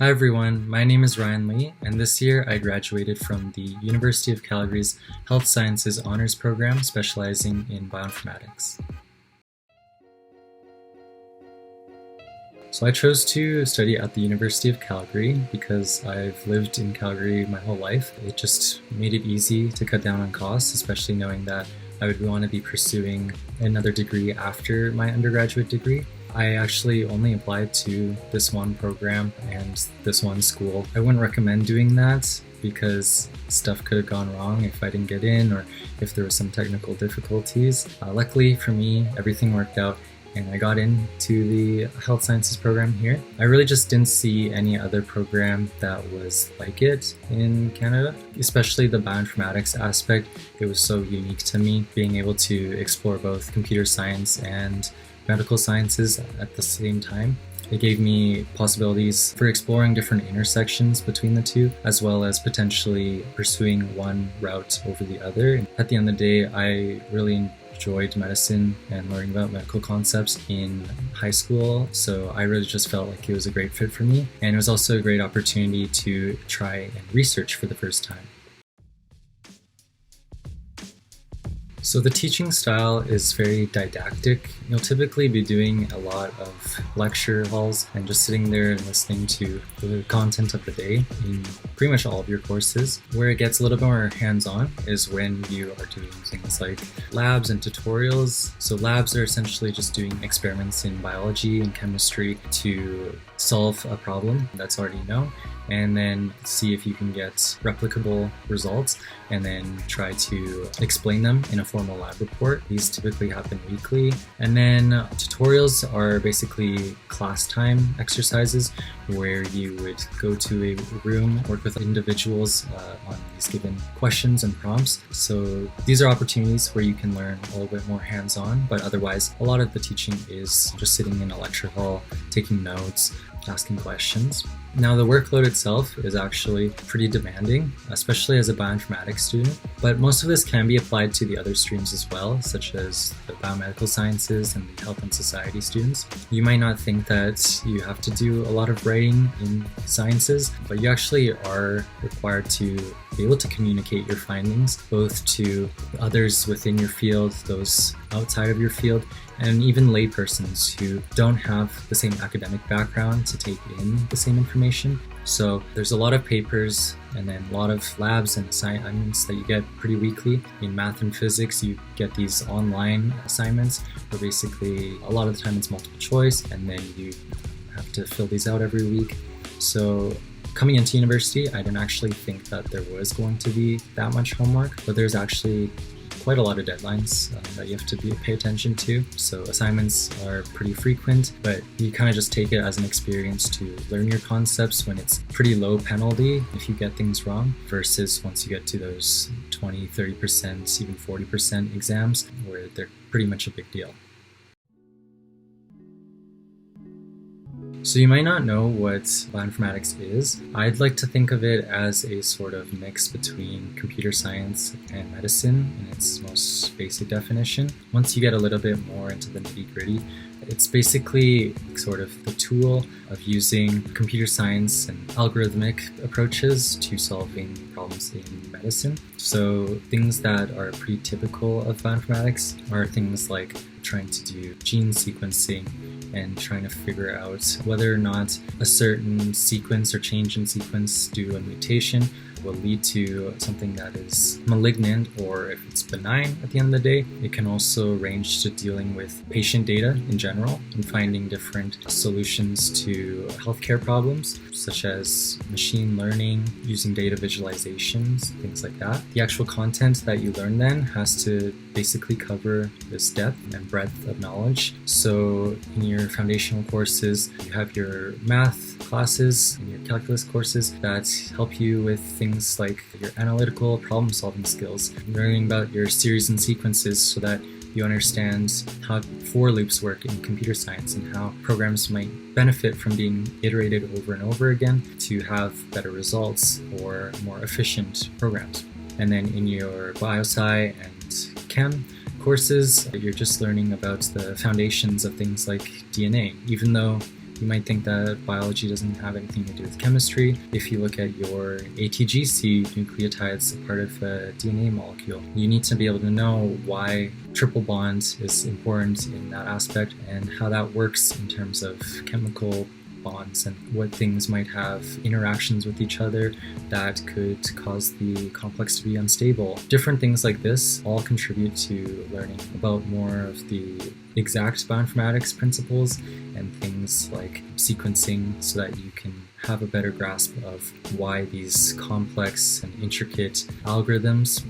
Hi everyone, my name is Ryan Lee, and this year I graduated from the University of Calgary's Health Sciences Honours Program specializing in bioinformatics. So I chose to study at the University of Calgary because I've lived in Calgary my whole life. It just made it easy to cut down on costs, especially knowing that I would want to be pursuing another degree after my undergraduate degree. I actually only applied to this one program and this one school. I wouldn't recommend doing that because stuff could have gone wrong if I didn't get in or if there were some technical difficulties. Luckily for me, everything worked out and I got into the health sciences program here. I really just didn't see any other program that was like it in Canada, especially the bioinformatics aspect. It was so unique to me, being able to explore both computer science and medical sciences at the same time. It gave me possibilities for exploring different intersections between the two, as well as potentially pursuing one route over the other. At the end of the day, I really enjoyed medicine and learning about medical concepts in high school, so I really just felt like it was a great fit for me, and it was also a great opportunity to try and research for the first time. So the teaching style is very didactic. You'll typically be doing a lot of lecture halls and just sitting there and listening to the content of the day in pretty much all of your courses. Where it gets a little bit more hands-on is when you are doing things like labs and tutorials. So labs are essentially just doing experiments in biology and chemistry to solve a problem that's already known, and then see if you can get replicable results and then try to explain them in a formal lab report. These typically happen weekly. And then tutorials are basically class time exercises where you would go to a room, work with individuals on these given questions and prompts. So these are opportunities where you can learn a little bit more hands-on, but otherwise a lot of the teaching is just sitting in a lecture hall, taking notes, asking questions. Now the workload itself is actually pretty demanding, especially as a bioinformatics student, but most of this can be applied to the other streams as well, such as the biomedical sciences and the health and society students. You might not think that you have to do a lot of writing in sciences, but you actually are required to be able to communicate your findings both to others within your field, those outside of your field, and even laypersons who don't have the same academic background to take in the same information. So there's a lot of papers and then a lot of labs and assignments that you get pretty weekly. In math and physics, you get these online assignments where basically a lot of the time it's multiple choice and then you have to fill these out every week. So coming into university, I didn't actually think that there was going to be that much homework, but there's actually quite a lot of deadlines that you have to pay attention to. So assignments are pretty frequent, but you kind of just take it as an experience to learn your concepts when it's pretty low penalty if you get things wrong, versus once you get to those 20, 30%, even 40% exams where they're pretty much a big deal. So you might not know what bioinformatics is. I'd like to think of it as a sort of mix between computer science and medicine in its most basic definition. Once you get a little bit more into the nitty-gritty, it's basically sort of the tool of using computer science and algorithmic approaches to solving problems in medicine. So things that are pretty typical of bioinformatics are things like trying to do gene sequencing and trying to figure out whether or not a certain sequence or change in sequence due to a mutation will lead to something that is malignant, or if it's benign at the end of the day. It can also range to dealing with patient data in general and finding different solutions to healthcare problems, such as machine learning, using data visualizations, things like that. The actual content that you learn then has to basically cover this depth and breadth of knowledge. So in your foundational courses, you have your math classes and your calculus courses that help you with things like your analytical problem-solving skills, learning about your series and sequences so that you understand how for loops work in computer science and how programs might benefit from being iterated over and over again to have better results or more efficient programs. And then in your biosci and chem courses, you're just learning about the foundations of things like DNA. Even though You might think that biology doesn't have anything to do with chemistry. If you look at your ATGC, nucleotides are part of a DNA molecule. You need to be able to know why triple bond is important in that aspect and how that works in terms of chemical bonds and what things might have interactions with each other that could cause the complex to be unstable. Different things like this all contribute to learning about more of the exact bioinformatics principles and things like sequencing so that you can have a better grasp of why these complex and intricate algorithms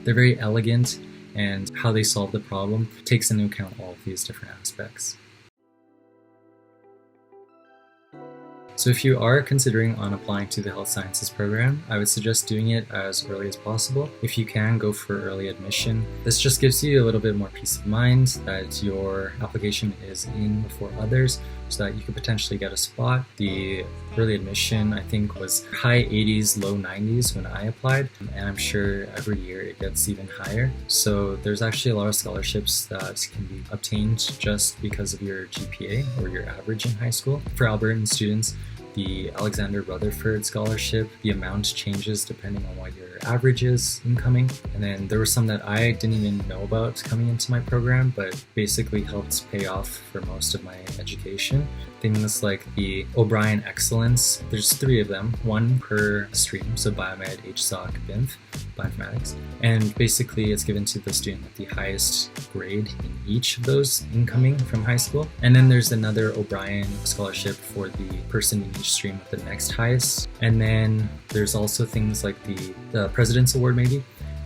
they're very elegant, and how they solve the problem takes into account all of these different aspects. So if you are considering on applying to the health sciences program, I would suggest doing it as early as possible. If you can, go for early admission. This just gives you a little bit more peace of mind that your application is in before others so that you could potentially get a spot. The early admission, I think, was high 80s, low 90s when I applied, and I'm sure every year it gets even higher. So there's actually a lot of scholarships that can be obtained just because of your GPA or your average in high school. For Albertan students, the Alexander Rutherford Scholarship, the amount changes depending on what your average is incoming. And then there were some that I didn't even know about coming into my program, but basically helped pay off for most of my education. Things like the O'Brien Excellence, there's 3 of them, 1 per stream, so Biomed, HSOC, BINF, Bioinformatics. And basically it's given to the student with the highest grade in each of those incoming from high school. And then there's another O'Brien Scholarship for the person in each stream with the next highest. And then there's also things like the President's Award maybe.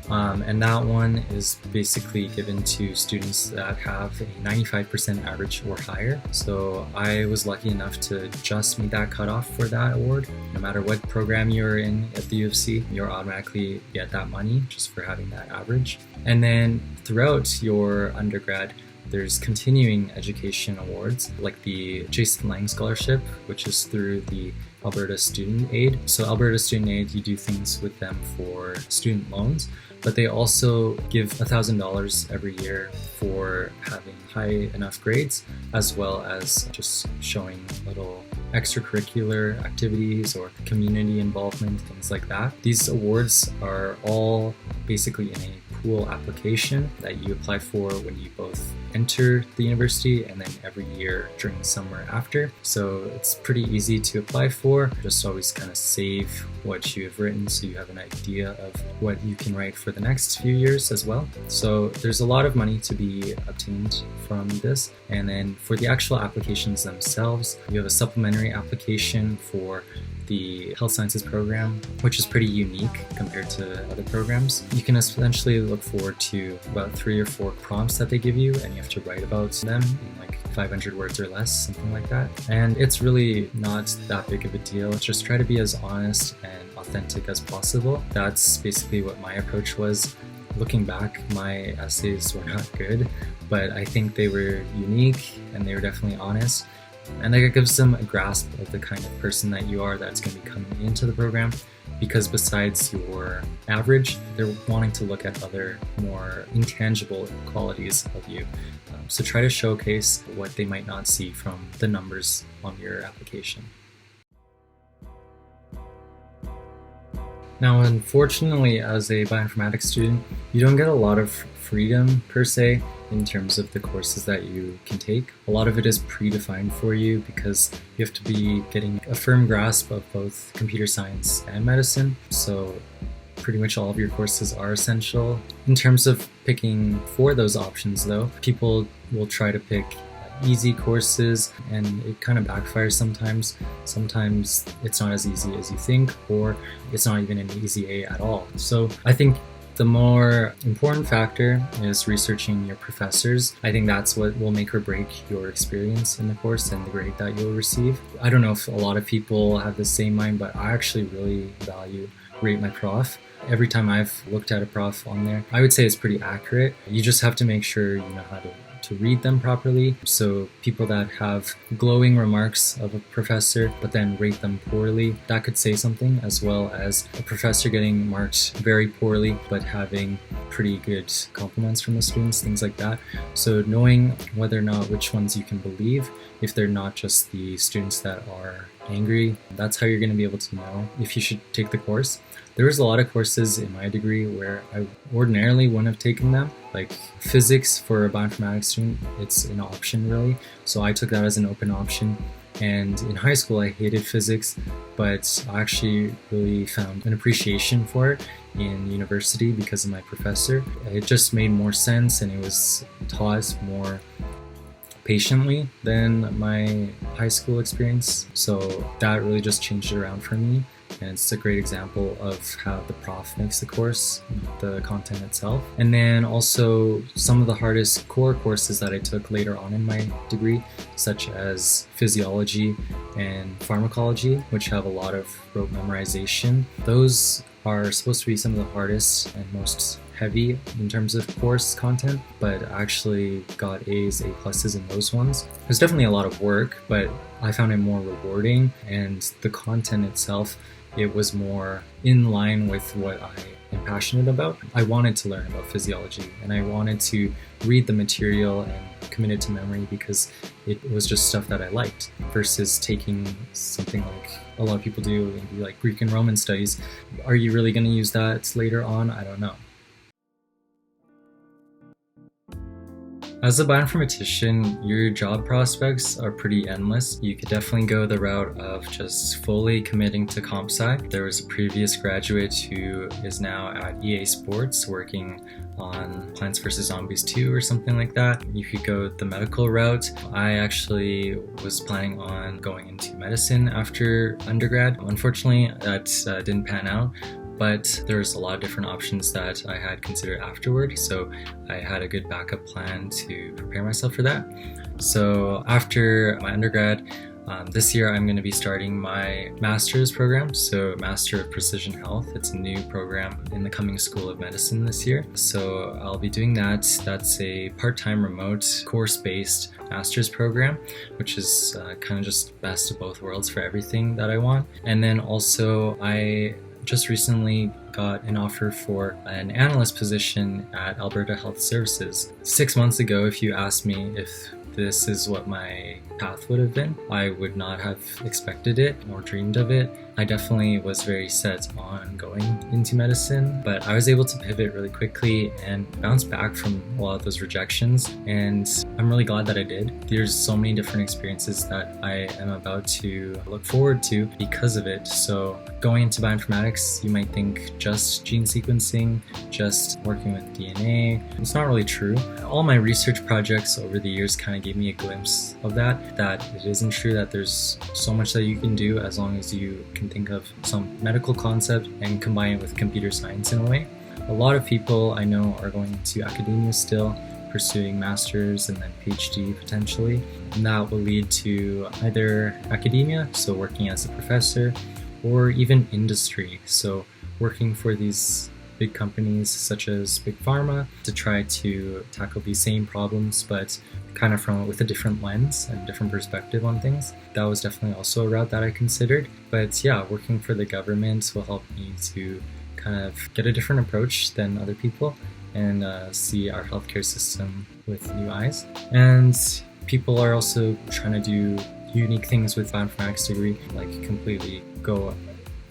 And that one is basically given to students that have a 95% average or higher. So I was lucky enough to just meet that cutoff for that award. No matter what program you're in at the U of C, you'll automatically get that money just for having that average. And then throughout your undergrad, there's continuing education awards like the Jason Lang Scholarship, which is through the Alberta Student Aid. So Alberta Student Aid, you do things with them for student loans, but they also give $1,000 every year for having high enough grades, as well as just showing little extracurricular activities or community involvement, things like that. These awards are all basically in a pool application that you apply for when you both enter the university and then every year during the summer after. So it's pretty easy to apply for. Just always kind of save what you have written so you have an idea of what you can write for the next few years as well. So there's a lot of money to be obtained from this. And then for the actual applications themselves, you have a supplementary application for the health sciences program, which is pretty unique compared to other programs. You can essentially look forward to about 3 or 4 prompts that they give you, and you have to write about them in like 500 words or less, something like that. And it's really not that big of a deal. Just try to be as honest and authentic as possible. That's basically what my approach was. Looking back, my essays were not good, but I think they were unique and they were definitely honest. And that gives them a grasp of the kind of person that you are that's going to be coming into the program, because besides your average, they're wanting to look at other more intangible qualities of you. So try to showcase what they might not see from the numbers on your application. Now, unfortunately, as a bioinformatics student, you don't get a lot of freedom per se in terms of the courses that you can take. A lot of it is predefined for you because you have to be getting a firm grasp of both computer science and medicine. So pretty much all of your courses are essential. In terms of picking for those options though, people will try to pick easy courses and it kind of backfires sometimes. Sometimes it's not as easy as you think, or it's not even an easy A at all. So I think the more important factor is researching your professors. I think that's what will make or break your experience in the course and the grade that you'll receive. I don't know if a lot of people have the same mind, but I actually really rate my prof. Every time I've looked at a prof on there, I would say it's pretty accurate. You just have to make sure you know how to to read them properly. So people that have glowing remarks of a professor but then rate them poorly, that could say something, as well as a professor getting marked very poorly but having pretty good compliments from the students, things like that. So knowing whether or not which ones you can believe, if they're not just the students that are angry, that's how you're going to be able to know if you should take the course. There was a lot of courses in my degree where I ordinarily wouldn't have taken them, like physics for a bioinformatics student, it's an option really. So I took that as an open option. And in high school, I hated physics, but I actually really found an appreciation for it in university because of my professor. It just made more sense and it was taught more patiently than my high school experience. So that really just changed it around for me. And it's a great example of how the prof makes the course, the content itself. And then also some of the hardest core courses that I took later on in my degree, such as physiology and pharmacology, which have a lot of rote memorization. Those are supposed to be some of the hardest and most heavy in terms of course content, but I actually got A's, A+s in those ones. It was definitely a lot of work, but I found it more rewarding, and the content itself, it was more in line with what I am passionate about. I wanted to learn about physiology and I wanted to read the material and commit it to memory because it was just stuff that I liked, versus taking something like a lot of people do, maybe like Greek and Roman studies. Are you really going to use that later on? I don't know. As a bioinformatician, your job prospects are pretty endless. You could definitely go the route of just fully committing to comp sci. There was a previous graduate who is now at EA Sports working on Plants vs. Zombies 2 or something like that. You could go the medical route. I actually was planning on going into medicine after undergrad. Unfortunately, that didn't pan out. But there's a lot of different options that I had considered afterward, so I had a good backup plan to prepare myself for that. So after my undergrad, this year I'm going to be starting my master's program, so Master of Precision Health. It's a new program in the coming School of Medicine this year. So I'll be doing that. That's a part-time remote course-based master's program, which is kind of just best of both worlds for everything that I want. And then also I just recently got an offer for an analyst position at Alberta Health Services. 6 months ago, if you asked me if this is what my path would have been, I would not have expected it or dreamed of it. I definitely was very set on going into medicine, but I was able to pivot really quickly and bounce back from a lot of those rejections, and I'm really glad that I did. There's so many different experiences that I am about to look forward to because of it. So going into bioinformatics, you might think just gene sequencing, just working with DNA. It's not really true. All my research projects over the years kind of gave me a glimpse of that it isn't true, that there's so much that you can do as long as you can think of some medical concept and combine it with computer science in a way. A lot of people I know are going into academia still, pursuing masters and then PhD potentially, and that will lead to either academia, so working as a professor, or even industry, so working for these big companies such as Big Pharma to try to tackle these same problems, but kind of with a different lens and different perspective on things. That was definitely also a route that I considered. But yeah, working for the government will help me to kind of get a different approach than other people and see our healthcare system with new eyes. And people are also trying to do unique things with bioinformatics degree, like completely go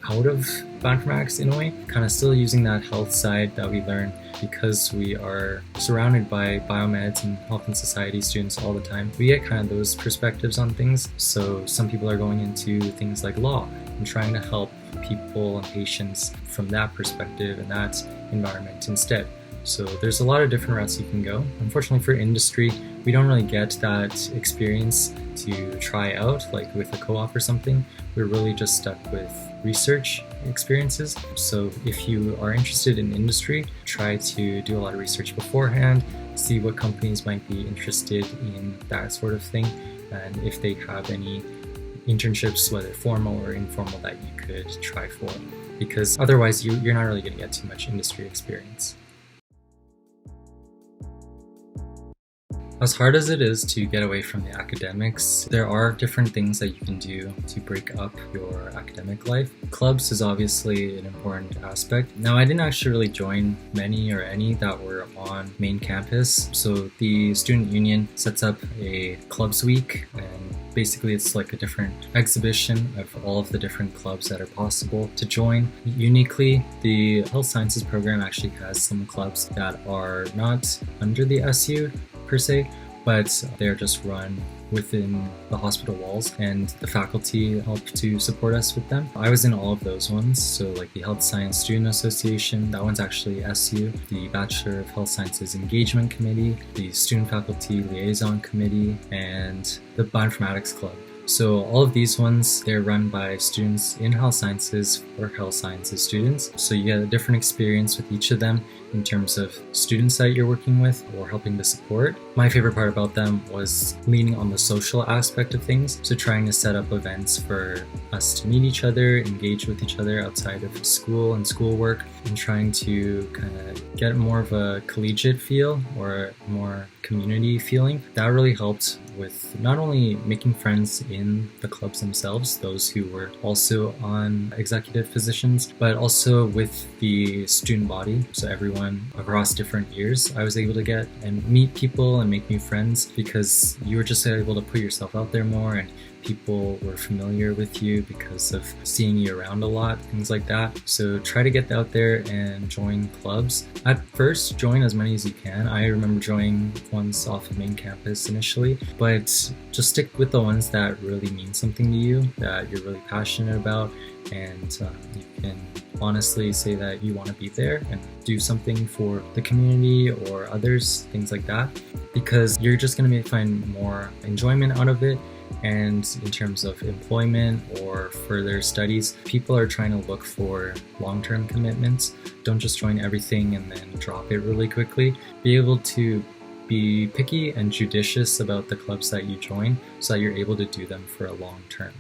out of bioinformatics in a way, kind of still using that health side that we learn because we are surrounded by biomeds and health and society students all the time. We get kind of those perspectives on things. So some people are going into things like law and trying to help people and patients from that perspective and that environment instead. So there's a lot of different routes you can go. Unfortunately for industry, we don't really get that experience to try out, like with a co-op or something. We're really just stuck with research experiences. So if you are interested in industry, try to do a lot of research beforehand, see what companies might be interested in that sort of thing, and if they have any internships, whether formal or informal, that you could try for, because otherwise you're not really going to get too much industry experience. As hard as it is to get away from the academics, there are different things that you can do to break up your academic life. Clubs is obviously an important aspect. Now, I didn't actually really join many or any that were on main campus. So the student union sets up a clubs week, and basically it's like a different exhibition of all of the different clubs that are possible to join. Uniquely, the health sciences program actually has some clubs that are not under the SU per se, but they're just run within the hospital walls, and the faculty help to support us with them. I was in all of those ones, so like the Health Science Student Association, that one's actually SU, the Bachelor of Health Sciences Engagement Committee, the Student Faculty Liaison Committee, and the Bioinformatics Club. So all of these ones, they're run by students in health sciences for health sciences students. So you get a different experience with each of them in terms of students that you're working with or helping to support. My favorite part about them was leaning on the social aspect of things. So trying to set up events for us to meet each other, engage with each other outside of school and schoolwork, and trying to kind of get more of a collegiate feel or more community feeling. That really helped with not only making friends in the clubs themselves, those who were also on executive positions, but also with the student body. So everyone across different years, I was able to get and meet people and make new friends because you were just able to put yourself out there more, and people were familiar with you because of seeing you around a lot, things like that. So try to get out there and join clubs. At first, join as many as you can. I remember joining ones off of main campus initially, but just stick with the ones that really mean something to you, that you're really passionate about, and you can honestly say that you want to be there and do something for the community or others, things like that, because you're just going to find more enjoyment out of it. And in terms of employment or further studies, people are trying to look for long-term commitments. Don't just join everything and then drop it really quickly. Be able to be picky and judicious about the clubs that you join so that you're able to do them for a long term.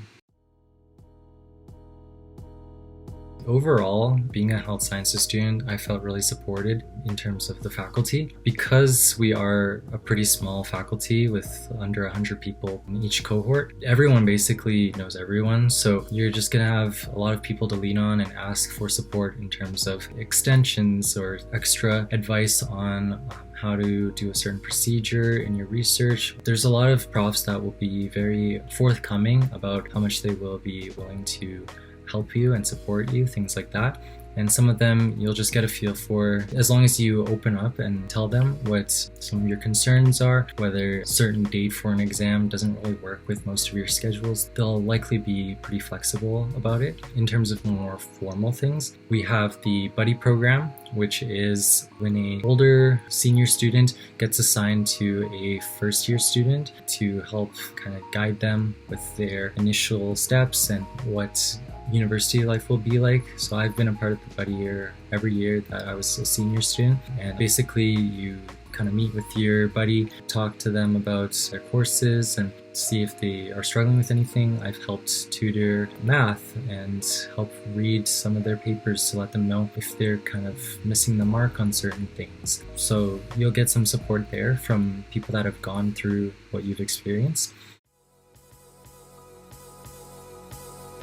Overall, being a health sciences student, I felt really supported in terms of the faculty. Because we are a pretty small faculty with under 100 people in each cohort, everyone basically knows everyone. So you're just gonna have a lot of people to lean on and ask for support in terms of extensions or extra advice on how to do a certain procedure in your research. There's a lot of profs that will be very forthcoming about how much they will be willing to help you and support you, things like that. And some of them you'll just get a feel for as long as you open up and tell them what some of your concerns are, whether a certain date for an exam doesn't really work with most of your schedules. They'll likely be pretty flexible about it. In terms of more formal things, we have the buddy program, which is when an older senior student gets assigned to a first year student to help kind of guide them with their initial steps and what university life will be like. So I've been a part of the buddy year every year that I was a senior student, and basically you kind of meet with your buddy, talk to them about their courses and see if they are struggling with anything. I've helped tutor math and help read some of their papers to let them know if they're kind of missing the mark on certain things. So you'll get some support there from people that have gone through what you've experienced.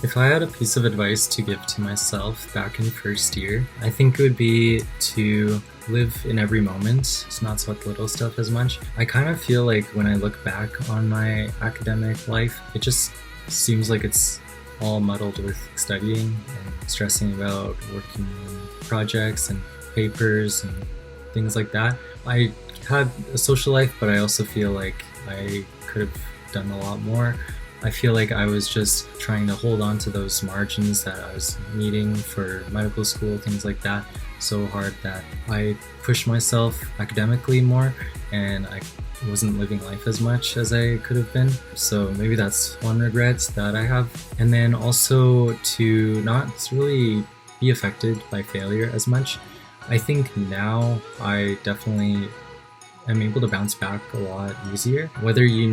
If I had a piece of advice to give to myself back in first year, I think it would be to live in every moment, so not sweat the little stuff as much. I kind of feel like when I look back on my academic life, it just seems like it's all muddled with studying and stressing about working on projects and papers and things like that. I had a social life, but I also feel like I could have done a lot more. I feel like I was just trying to hold on to those margins that I was needing for medical school, things like that, so hard that I pushed myself academically more and I wasn't living life as much as I could have been. So maybe that's one regret that I have. And then also to not really be affected by failure as much. I think now I definitely I'm able to bounce back a lot easier. Whether you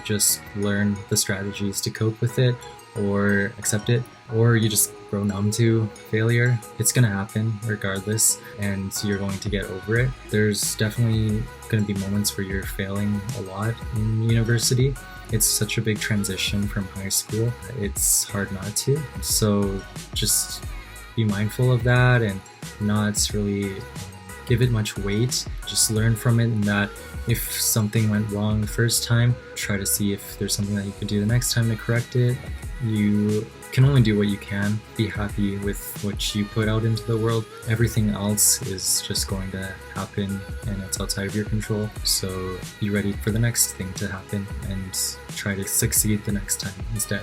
just learn the strategies to cope with it or accept it, or you just grow numb to failure. It's gonna happen regardless, and you're going to get over it. There's definitely gonna be moments where you're failing a lot in university. It's such a big transition from high school. It's hard not to. So just be mindful of that and not really give it much weight. Just learn from it, and that if something went wrong the first time, try to see if there's something that you could do the next time to correct it. You can only do what you can. Be happy with what you put out into the world. Everything else is just going to happen and it's outside of your control. So be ready for the next thing to happen and try to succeed the next time instead.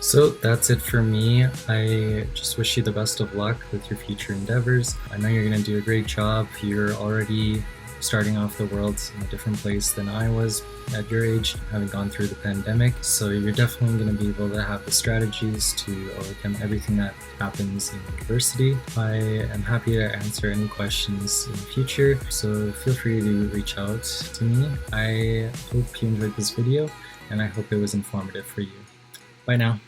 So that's it for me. I just wish you the best of luck with your future endeavors. I know you're going to do a great job. You're already starting off the world in a different place than I was at your age, having gone through the pandemic. So you're definitely going to be able to have the strategies to overcome everything that happens in university. I am happy to answer any questions in the future, so feel free to reach out to me. I hope you enjoyed this video, and I hope it was informative for you. Bye now.